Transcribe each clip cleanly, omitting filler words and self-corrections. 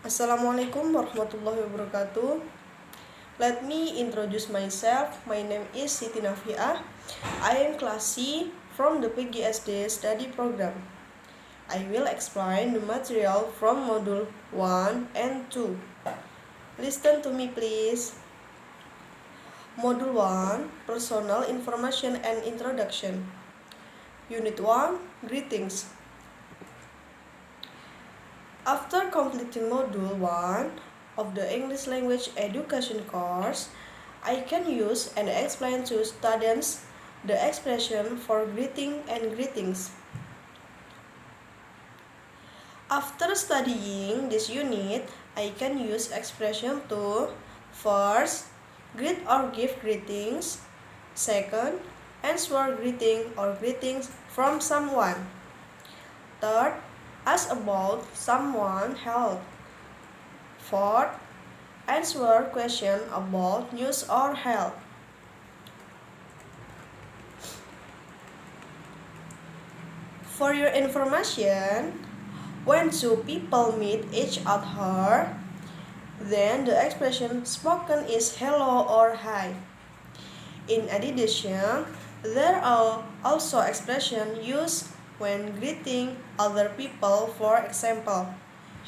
Assalamualaikum warahmatullahi wabarakatuh. Let me introduce myself. My name is Siti Nafiah. I am class C from the PGSD study program. I will explain the material from module 1 and 2. Listen to me please. Module 1, Personal Information and Introduction. Unit 1, Greetings. After completing Module 1 of the English Language Education course, I can use and explain to students the expression for greeting and greetings. After studying this unit, I can use expression to first, greet or give greetings, second, answer greeting or greetings from someone, third, ask about someone's health, fourth, answer question about news or health. For your information, when two people meet each other, then the expression spoken is hello or hi. In addition, there are also expressions used when greeting other people. For example,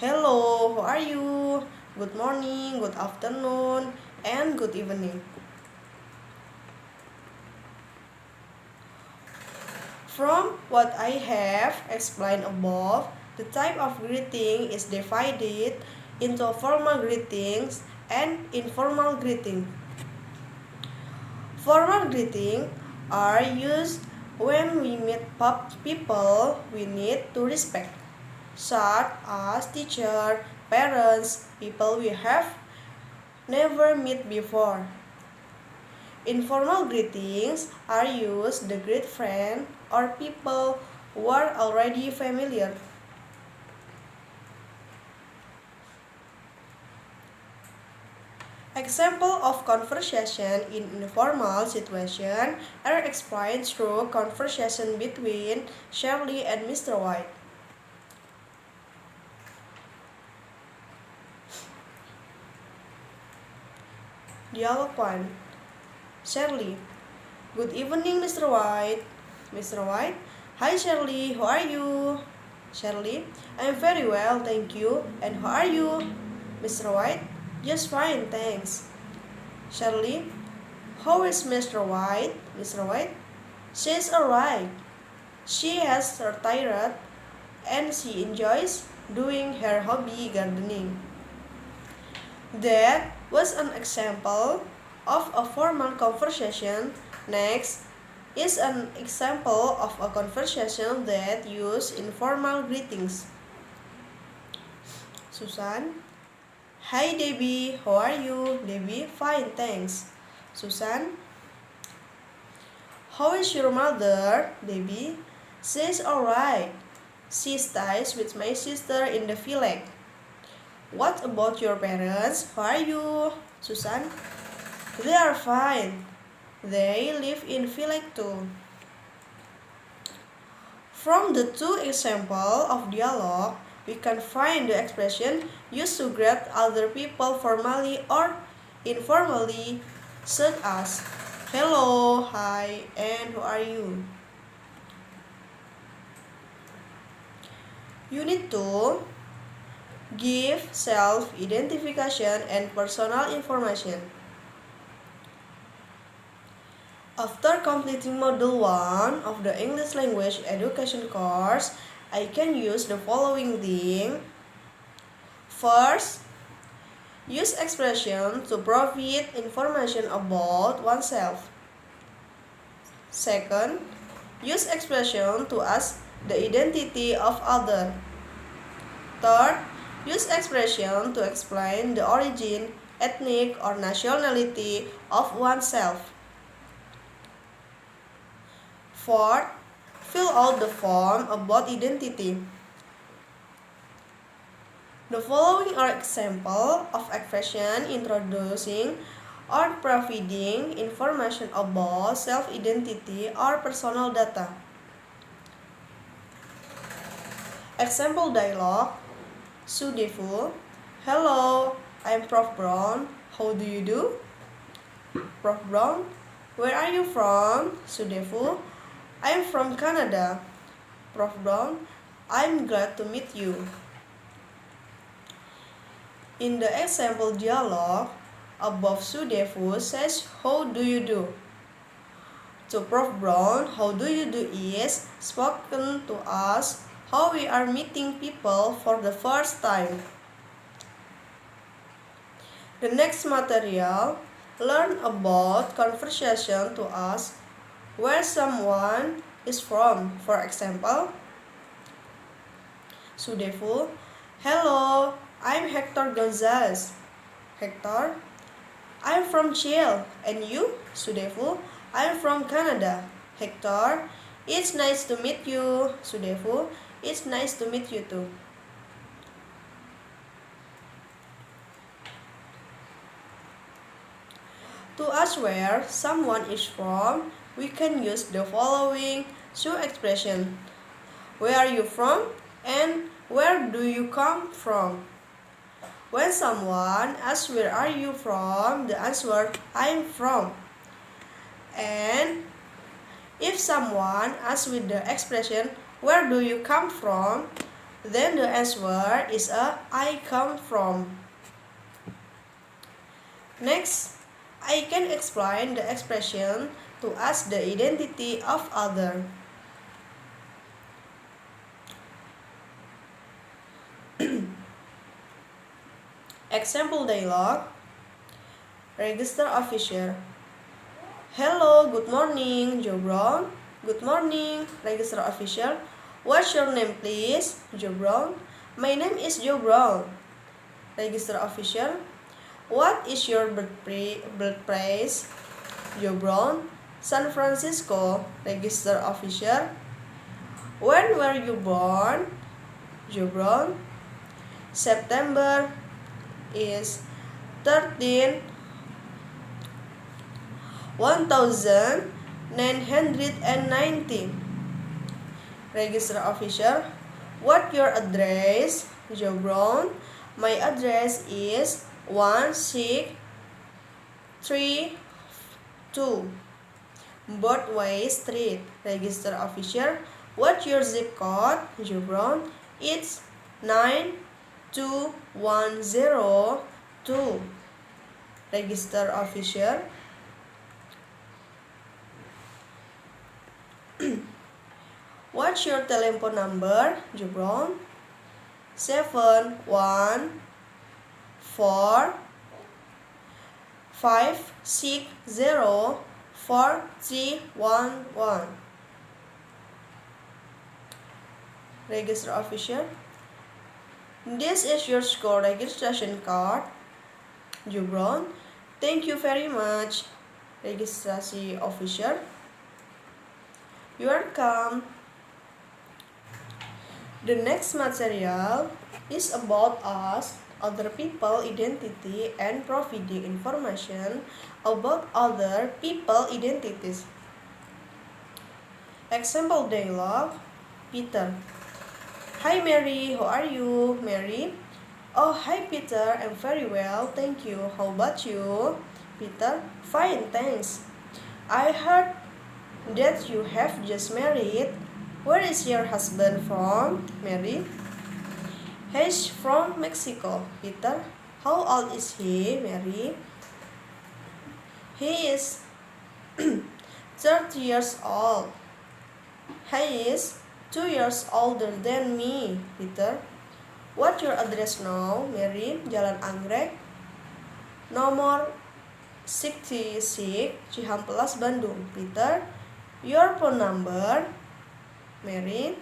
hello, how are you? Good morning, good afternoon, and good evening. From what I have explained above, the type of greeting is divided into formal greetings and informal greeting. Formal greetings are used when we meet people we need to respect, such as teachers, parents, people we have never met before. Informal greetings are used to greet friends or people who are already familiar. Example of conversation in informal situation are explained through conversation between Shirley and Mr. White. Dialogue 1. Shirley: good evening, Mr. White. Mr. White: hi Shirley, how are you? Shirley: I am very well, thank you. And how are you? Mr. White: just fine, thanks. Shirley: how is Mr. White? Mr. White: she is alright. She has retired and she enjoys doing her hobby gardening. That was an example of a formal conversation. Next is an example of a conversation that uses informal greetings. Susan: hi Debbie, how are you? Debbie: fine, thanks. Susan: how is your mother? Debbie: she's alright. She stays with my sister in the village. What about your parents? How are you? Susan: they are fine. They live in village too. From the two examples of dialogue, we can find the expression used to greet other people formally or informally, such as hello, hi, and how are you? Unit 2, give self-identification and personal information. After completing Module 1 of the English Language Education course, I can use the following things. First, use expression to provide information about oneself. Second, use expression to ask the identity of other. Third, use expression to explain the origin, ethnic, or nationality of oneself. Fourth, fill out the form about identity. The following are examples of expression introducing or providing information about self-identity or personal data. Example dialogue: Sudefu. Hello, I'm Prof. Brown. How do you do? Prof. Brown. Where are you from? Sudefu. I'm from Canada. Prof. Brown. I'm glad to meet you. In the example dialogue, above Sudefu says, how do you do? To Prof. Brown, how do you do is spoken to us how we are meeting people for the first time. The next material, learn about conversation to us where someone is from. For example, Sudefu. Hello, I'm Hector Gonzalez. Hector. I'm from Chile. And you? Sudefu. I'm from Canada. Hector. It's nice to meet you. Sudefu. It's nice to meet you too. To ask where someone is from, we can use the following two expressions. Where are you from? And where do you come from? When someone asks where are you from, the answer I'm from. And if someone asks with the expression where do you come from, then the answer is I come from. Next, I can explain the expression to ask the identity of other. Example dialogue. Register officer. Hello, good morning, Joe Brown. Good morning, register officer. What's your name, please? Joe Brown. My name is Joe Brown. Register officer. What is your birthplace? Joe Brown. San Francisco. Register officer. When were you born? Joe Brown. September is 13 1919. Register officer. What your address? Joe Brown. My address is 1632 Broadway Street. Register officer. What your zip code? Joe Brown. It's 92102. Register officer. What's your telephone number? Joe Brown. 714-560-4311. Register officer. This is your school registration card. Joe Brown. Thank you very much. Registrasi officer. You are welcome. The next material is about us, other people identity, and providing information about other people identities. Example dialogue. Peter. Hi Mary, how are you? Mary. Oh, hi Peter, I'm very well, thank you. How about you? Peter. Fine, thanks. I heard that you have just married. Where is your husband from? Mary. He's from Mexico. Peter. How old is he? Mary. He is 30 years old. He is 2 years older than me. Peter. What's your address now? Mary. Jalan Anggrek, nomor 66, Cihampelas, Bandung. Peter. Your phone number? Mary.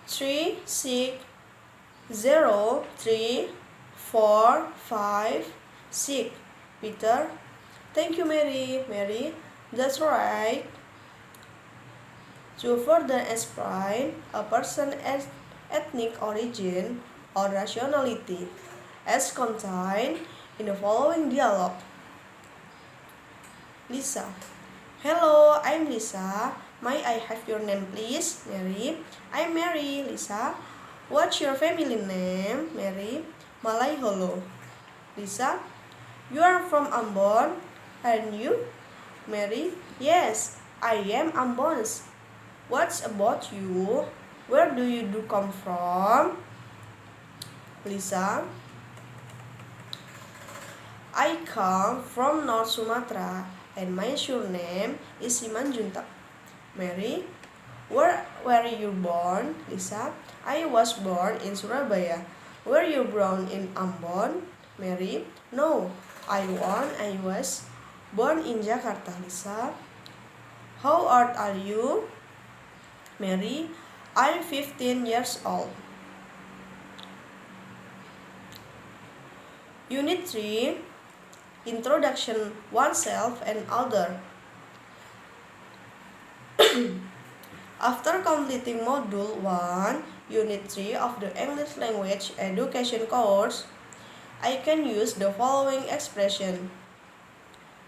3603456. Peter. Thank you, Mary. Mary. That's right. To further explain a person's ethnic origin or nationality, as contained in the following dialogue. Lisa. Hello, I'm Lisa. May I have your name, please? Mary. I'm Mary. Lisa. What's your family name? Mary. Malaiholo. Lisa. You are from Ambon, and you? Mary. Yes, I am Ambon's. What's about you? Where do you come from? Lisa. I come from North Sumatra, and my surname is Simanjuntak. Mary. Where were you born? Lisa. I was born in Surabaya. Were you born in Ambon? Mary. No, I was born in Jakarta. Lisa. How old are you? Mary. I'm 15 years old. Unit 3. Introduction oneself and other. After completing Module 1, Unit 3 of the English Language Education course, I can use the following expression.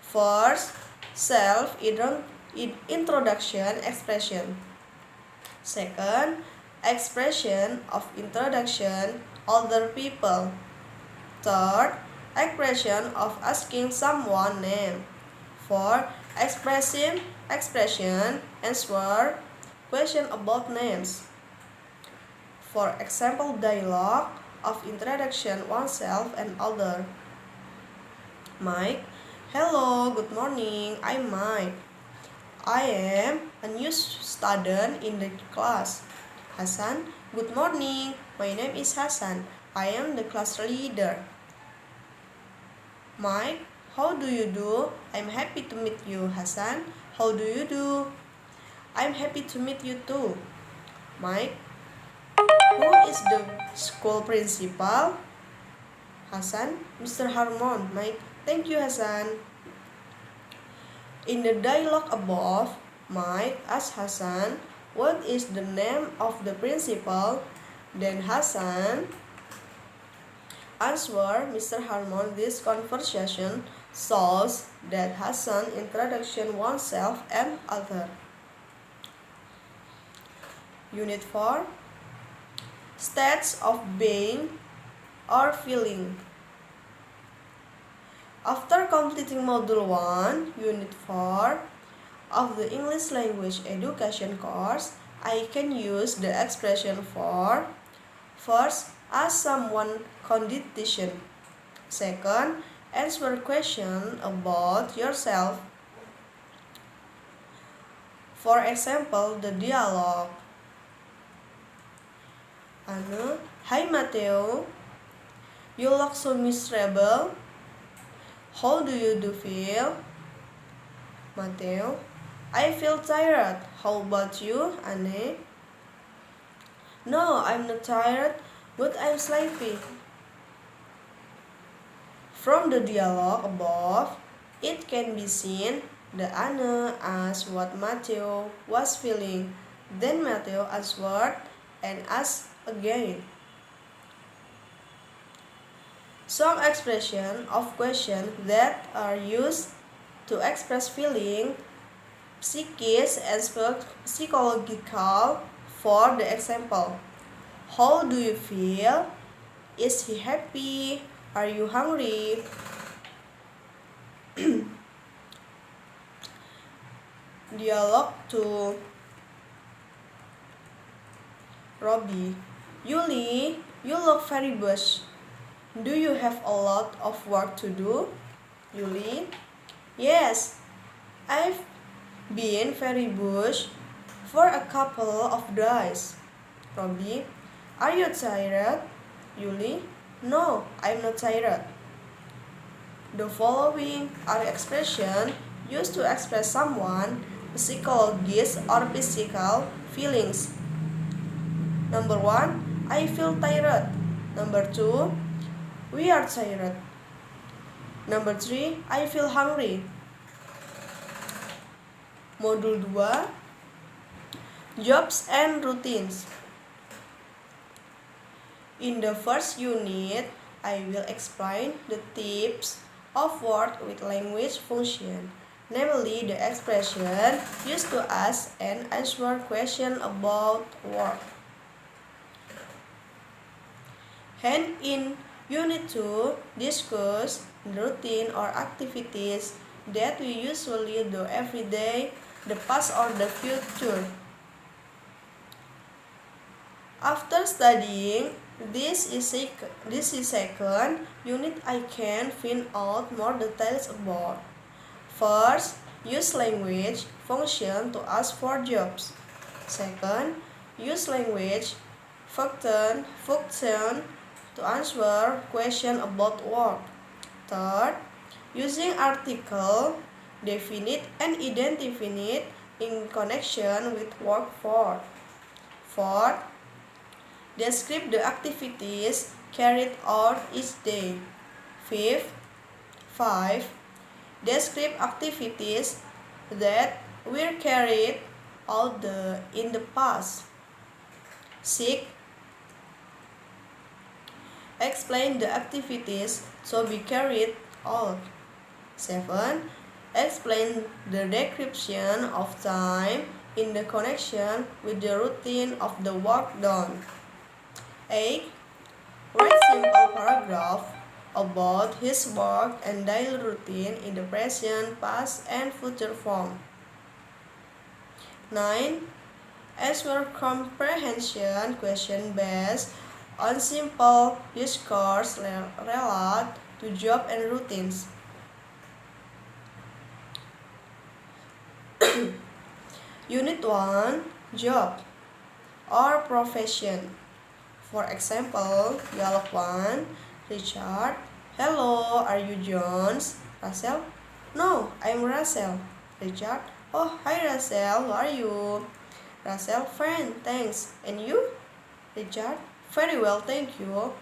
First, self-introduction expression. Second, expression of introduction, other people. Third, expression of asking someone name. Fourth, expression, answer, question about names. For example, dialogue of introduction oneself and other. Mike. Hello, good morning. I'm Mike. I am a new student in the class. Hassan. Good morning. My name is Hassan. I am the class leader. Mike. How do you do? I'm happy to meet you, Hassan. How do you do? I'm happy to meet you too. Mike. Who is the school principal? Hassan. Mr. Harmon. Mike. Thank you, Hassan. In the dialogue above, Mike asks Hassan, what is the name of the principal? Then Hassan answer Mr. Harmon. This conversation shows that Hassan introduction oneself and other. Unit 4. States of being or feeling. After completing Module 1, Unit 4 of the English Language Education course, I can use the expression for. First, ask someone condition. Second, answer question about yourself. For example, the dialogue. Anne. Hi Mateo. You look so miserable. How do you feel? Mateo. I feel tired. How about you, Anne? No, I'm not tired, but I'm sleepy. From the dialogue above, it can be seen that Anne asked what Mateo was feeling. Then Mateo answered and asked again. Some expressions of question that are used to express feeling, psychic and psychological. For the example, how do you feel? Is he happy? Are you hungry? Dialogue to Robbie. Yuli, you look very busy. Do you have a lot of work to do? Yuli. Yes, I've been very busy for a couple of days. Robbie. Are you tired? Yuli. No, I'm not tired. The following are expressions used to express someone's psychological or physical feelings. Number 1, I feel tired. Number 2, we are tired. Number 3, I feel hungry. Modul 2, jobs and routines. In the first unit, I will explain the types of work with language function, namely the expression used to ask and answer questions about work. And in Unit 2, discuss routine or activities that we usually do every day, the past or the future. After studying this is second unit, I can find out more details about. First, use language function to ask for jobs. Second, use language function to answer question about work. Third, using article, definite and indefinite in connection with work. Fourth, describe the activities carried out each day. Five, describe activities that were carried out in the past. 6. Explain the activities to be carried out. 7. Explain the description of time in the connection with the routine of the work done. 8. Write simple paragraph about his work and daily routine in the present, past, and future form. 9. Answer comprehension question based on simple discourse related to job and routines. Unit 1, job or profession. For example, dialogue 1, Richard. Hello, are you Jones? Russell? No, I'm Russell. Richard? Oh, hi Russell, how are you? Russell, fine, thanks. And you? Richard? Very well, thank you.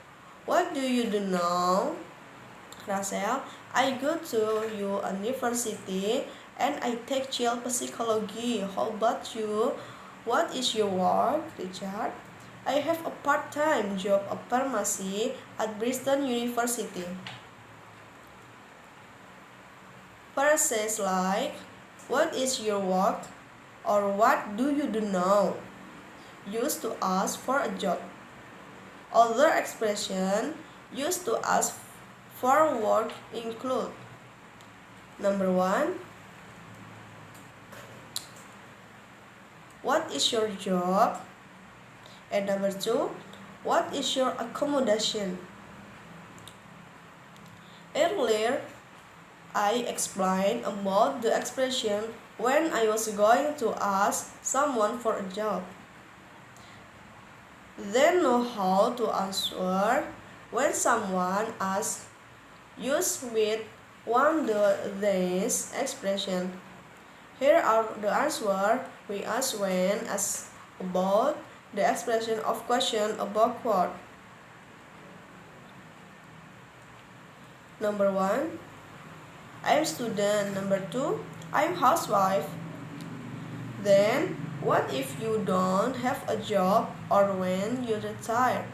What do you do now? Russell, I go to university and I take child psychology. How about you? What is your work, Richard? I have a part-time job of pharmacy at Bristol University. Phrases like, what is your work? Or what do you do now? Used to ask for a job. Other expressions used to ask for work include: number 1, what is your job? And number 2, what is your accommodation? Earlier, I explained about the expression when I was going to ask someone for a job. Then know how to answer when someone asks. Use with one this expression. Here are the answers we ask when asked about the expression of question about what. Number 1, I'm student. Number 2, I'm housewife. Then, what if you don't have a job or when you retire?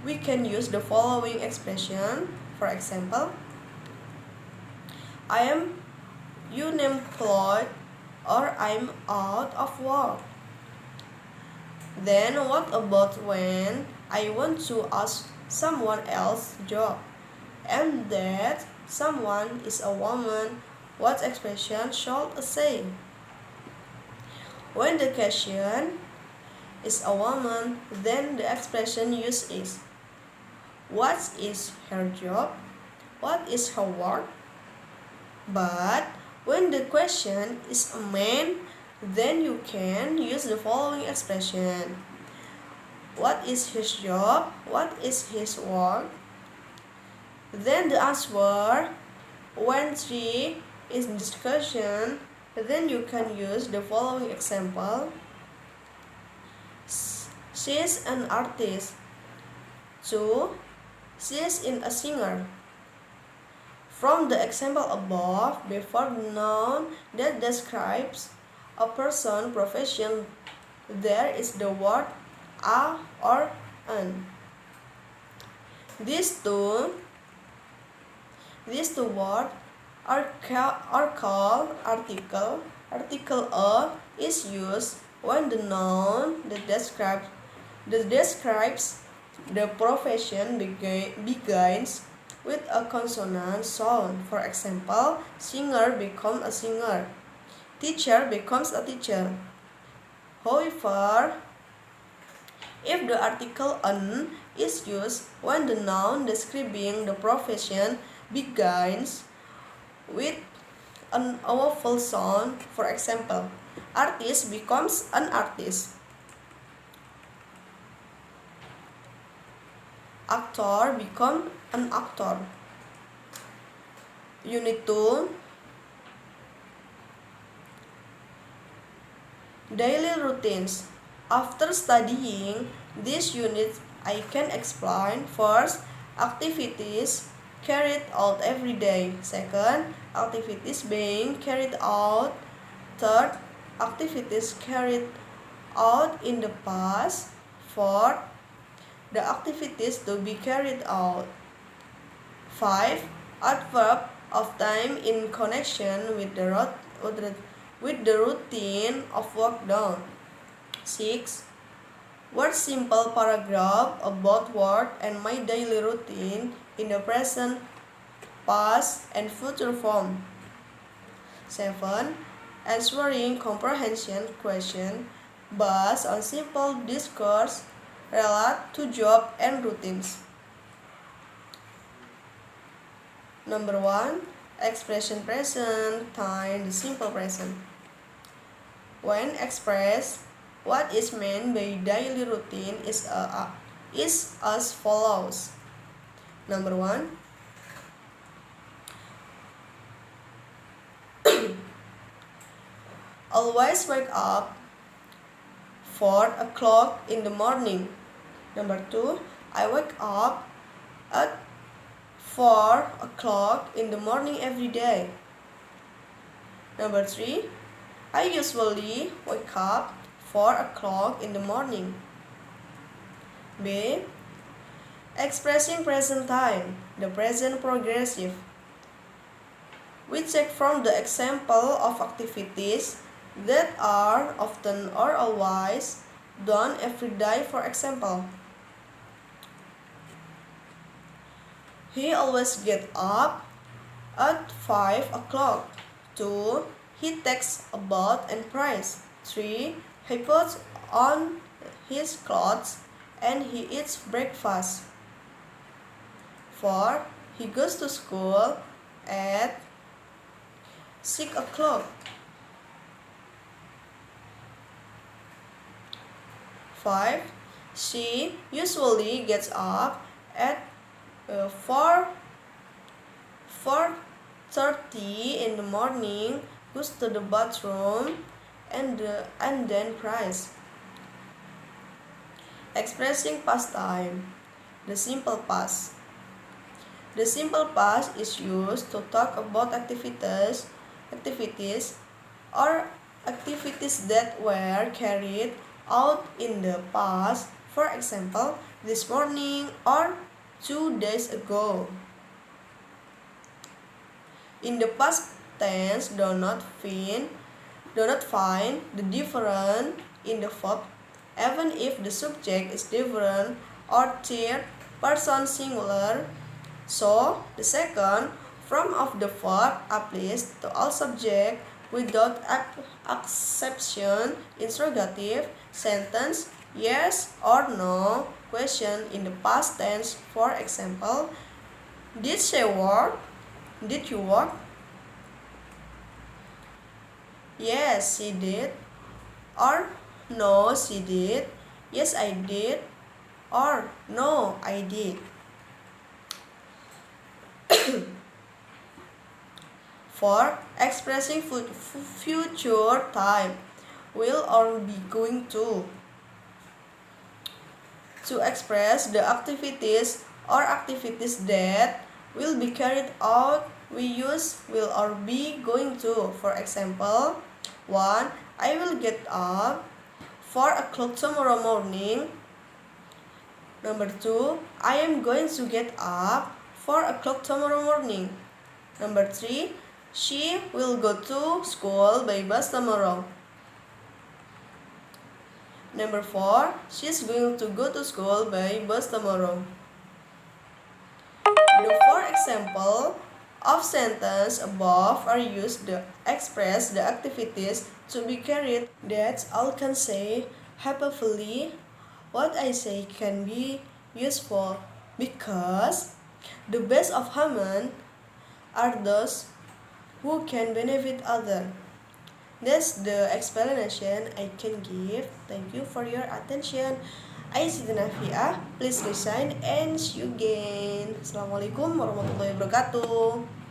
We can use the following expression. For example, I am unemployed or I'm out of work. Then what about when I want to ask someone else job and that someone is a woman? What expression should I say? When the question is a woman, then the expression used is, what is her job? What is her work? But when the question is a man, then you can use the following expression. What is his job? What is his work? Then the answer, when she is in discussion, then you can use the following example. She is an artist. 2. She is a singer. From the example above, before the noun that describes a person, profession, there is the word a or an. These two words are called article. Article a is used when the noun that describes The profession begins with a consonant sound. For example, singer becomes a singer. Teacher becomes a teacher. However, if the article an is used when the noun describing the profession begins with an vowel sound, for example, artist becomes an artist. Actor becomes an actor. Unit 2, daily routines. After studying this unit, I can explain first, activities carried out every day. Second, activities being carried out. Third, activities carried out in the past. Fourth, the activities to be carried out. 5. Adverb of time in connection with the routine of work done. 6. Word simple paragraph about work and my daily routine in the present, past, and future form. 7. Answering comprehension question based on simple discourse related to job and routines. Number 1. Expression present time, the simple present. When expressed, what is meant by daily routine is as follows. Number 1. Always wake up 4 o'clock in the morning. Number 2. I wake up at 4 o'clock in the morning every day. Number 3. I usually wake up 4 o'clock in the morning. B. Expressing present time, the present progressive. We check from the example of activities that are often or always done every day. For example, he always gets up at 5 o'clock. 2. He takes a bath and prays. 3. He puts on his clothes and he eats breakfast. 4. He goes to school at 6 o'clock. 5. She usually gets up at 4:30 in the morning, goes to the bathroom, and then prays. Expressing past time, the simple past. The simple past is used to talk about activities or activities that were carried out in the past. For example, this morning or 2 days ago. In the past tense, do not find the difference in the verb, even if the subject is different or third person singular. So, the second form of the verb applies to all subjects without exception. Interrogative, sentence, yes or no, question in the past tense. For example, did she work? Did you work? Yes, she did. Or no, she did. Yes, I did. Or no, I did. For expressing future time, will or be going to. To express the activities or activities that will be carried out, we use will or be going to. For example, 1. I will get up 4 o'clock tomorrow morning. Number 2. I am going to get up 4 o'clock tomorrow morning. Number 3. She will go to school by bus tomorrow. Number 4, she's going to go to school by bus tomorrow. The four examples of sentence above are used to express the activities to be carried. That's all can say. Hopefully, what I say can be useful because the best of human are those who can benefit others. That's the explanation I can give. Thank you for your attention. I Siti Nafia. Please listen and see you again. Assalamualaikum warahmatullahi wabarakatuh.